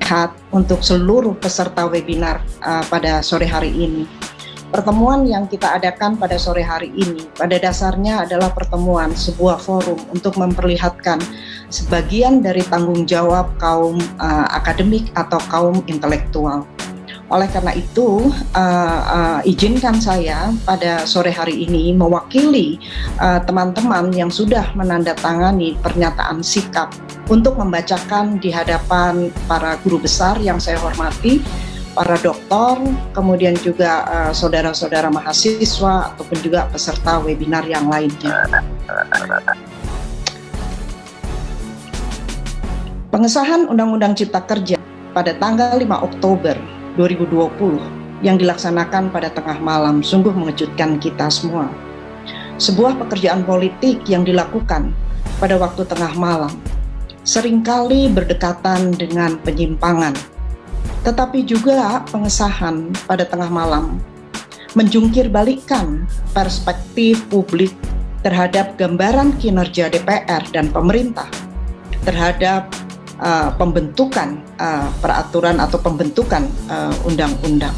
nasihat untuk seluruh peserta webinar pada sore hari ini. Pertemuan yang kita adakan pada sore hari ini pada dasarnya adalah pertemuan sebuah forum untuk memperlihatkan sebagian dari tanggung jawab kaum akademik atau kaum intelektual. Oleh karena itu, izinkan saya pada sore hari ini mewakili teman-teman yang sudah menandatangani pernyataan sikap untuk membacakan di hadapan para guru besar yang saya hormati, para doktor, kemudian juga saudara-saudara mahasiswa ataupun juga peserta webinar yang lainnya. Pengesahan Undang-Undang Cipta Kerja pada tanggal 5 Oktober 2020 yang dilaksanakan pada tengah malam sungguh mengejutkan kita semua. Sebuah pekerjaan politik yang dilakukan pada waktu tengah malam seringkali berdekatan dengan penyimpangan. Tetapi juga pengesahan pada tengah malam menjungkir balikkan perspektif publik terhadap gambaran kinerja DPR dan pemerintah terhadap pembentukan peraturan atau pembentukan undang-undang.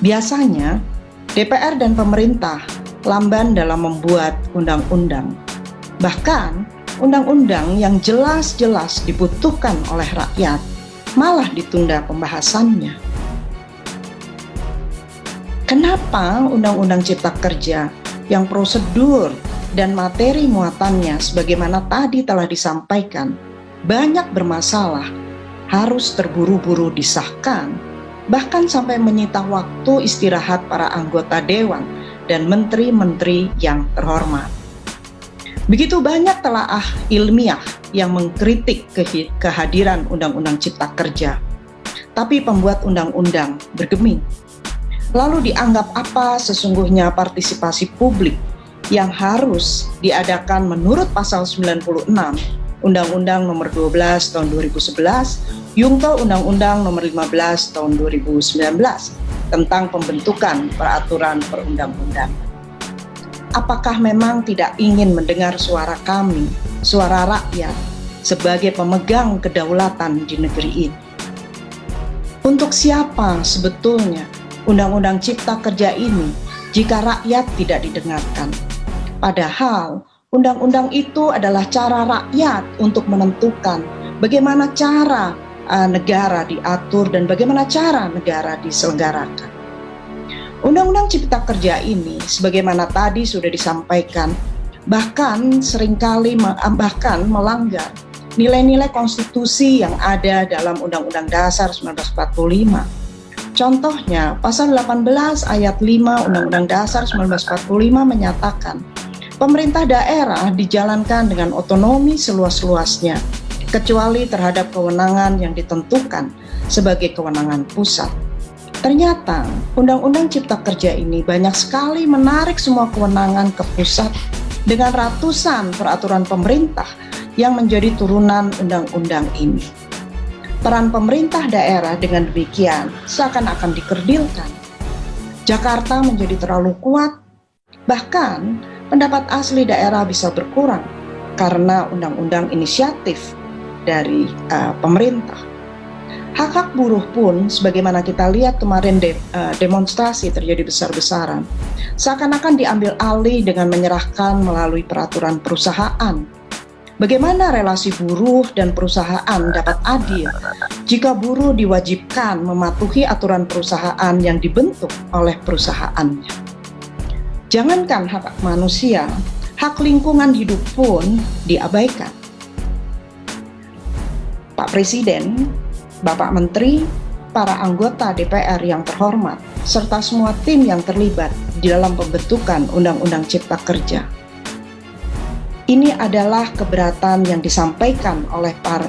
Biasanya DPR dan pemerintah lamban dalam membuat undang-undang. Bahkan undang-undang yang jelas-jelas dibutuhkan oleh rakyat malah ditunda pembahasannya. Kenapa Undang-Undang Cipta Kerja yang prosedur dan materi muatannya sebagaimana tadi telah disampaikan banyak bermasalah, harus terburu-buru disahkan, bahkan sampai menyita waktu istirahat para anggota dewan dan menteri-menteri yang terhormat. Begitu banyak telaah ilmiah yang mengkritik kehadiran Undang-Undang Cipta Kerja, tapi pembuat undang-undang bergeming. Lalu dianggap apa sesungguhnya partisipasi publik yang harus diadakan menurut pasal 96 Undang-Undang Nomor 12 Tahun 2011, Yungto Undang-Undang Nomor 15 Tahun 2019 tentang pembentukan peraturan perundang-undangan. Apakah memang tidak ingin mendengar suara kami, suara rakyat, sebagai pemegang kedaulatan di negeri ini? Untuk siapa sebetulnya Undang-Undang Cipta Kerja ini jika rakyat tidak didengarkan? Padahal undang-undang itu adalah cara rakyat untuk menentukan bagaimana cara negara diatur dan bagaimana cara negara diselenggarakan. Undang-undang Cipta Kerja ini, sebagaimana tadi sudah disampaikan, bahkan seringkali melanggar nilai-nilai konstitusi yang ada dalam Undang-Undang Dasar 1945. Contohnya, pasal 18 ayat 5 Undang-Undang Dasar 1945 menyatakan, pemerintah daerah dijalankan dengan otonomi seluas-luasnya, kecuali terhadap kewenangan yang ditentukan sebagai kewenangan pusat. Ternyata, Undang-Undang Cipta Kerja ini banyak sekali menarik semua kewenangan ke pusat dengan ratusan peraturan pemerintah yang menjadi turunan undang-undang ini. Peran pemerintah daerah dengan demikian seakan-akan dikerdilkan. Jakarta menjadi terlalu kuat, bahkan pendapat asli daerah bisa berkurang karena undang-undang inisiatif dari pemerintah. Hak-hak buruh pun, sebagaimana kita lihat kemarin demonstrasi terjadi besar-besaran, seakan-akan diambil alih dengan menyerahkan melalui peraturan perusahaan. Bagaimana relasi buruh dan perusahaan dapat adil jika buruh diwajibkan mematuhi aturan perusahaan yang dibentuk oleh perusahaannya? Jangankan hak manusia, hak lingkungan hidup pun diabaikan. Pak Presiden, Bapak Menteri, para anggota DPR yang terhormat, serta semua tim yang terlibat di dalam pembentukan Undang-Undang Cipta Kerja. Ini adalah keberatan yang disampaikan oleh para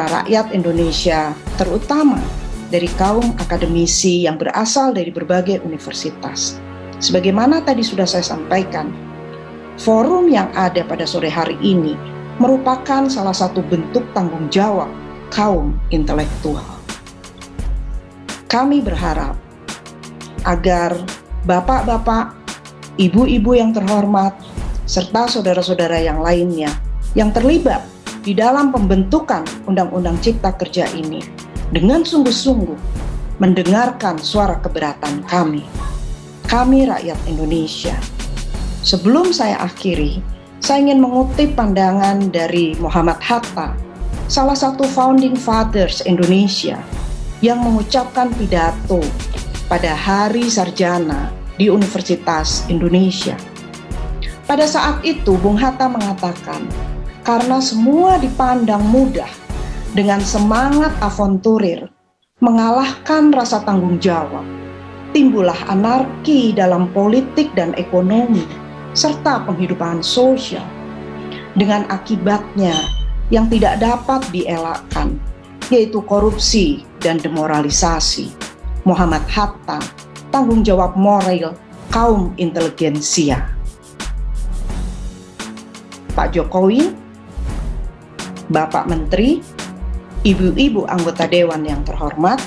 rakyat Indonesia, terutama dari kaum akademisi yang berasal dari berbagai universitas. Sebagaimana tadi sudah saya sampaikan, forum yang ada pada sore hari ini merupakan salah satu bentuk tanggung jawab kaum intelektual. Kami berharap agar bapak-bapak, ibu-ibu yang terhormat, serta saudara-saudara yang lainnya yang terlibat di dalam pembentukan Undang-Undang Cipta Kerja ini dengan sungguh-sungguh mendengarkan suara keberatan kami rakyat Indonesia. Sebelum saya akhiri, saya ingin mengutip pandangan dari Muhammad Hatta, salah satu founding fathers Indonesia, yang mengucapkan pidato pada Hari Sarjana di Universitas Indonesia. Pada saat itu, Bung Hatta mengatakan, karena semua dipandang mudah, dengan semangat avanturir, mengalahkan rasa tanggung jawab, timbullah anarki dalam politik dan ekonomi, serta penghidupan sosial, dengan akibatnya yang tidak dapat dielakkan, yaitu korupsi dan demoralisasi. Muhammad Hatta, tanggung jawab moral kaum inteligensia. Pak Jokowi, Bapak Menteri, Ibu-ibu anggota Dewan yang terhormat,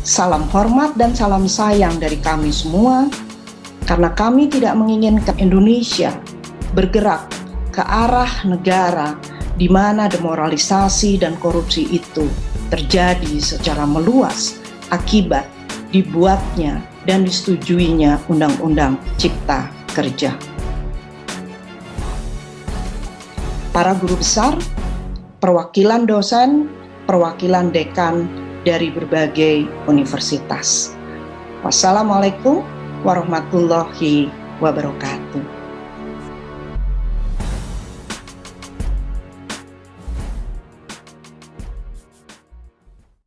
salam hormat dan salam sayang dari kami semua, karena kami tidak menginginkan Indonesia bergerak ke arah negara di mana demoralisasi dan korupsi itu terjadi secara meluas akibat dibuatnya dan disetujuinya Undang-Undang Cipta Kerja. Para guru besar, perwakilan dosen, perwakilan dekan dari berbagai universitas. Wassalamualaikum warahmatullahi wabarakatuh.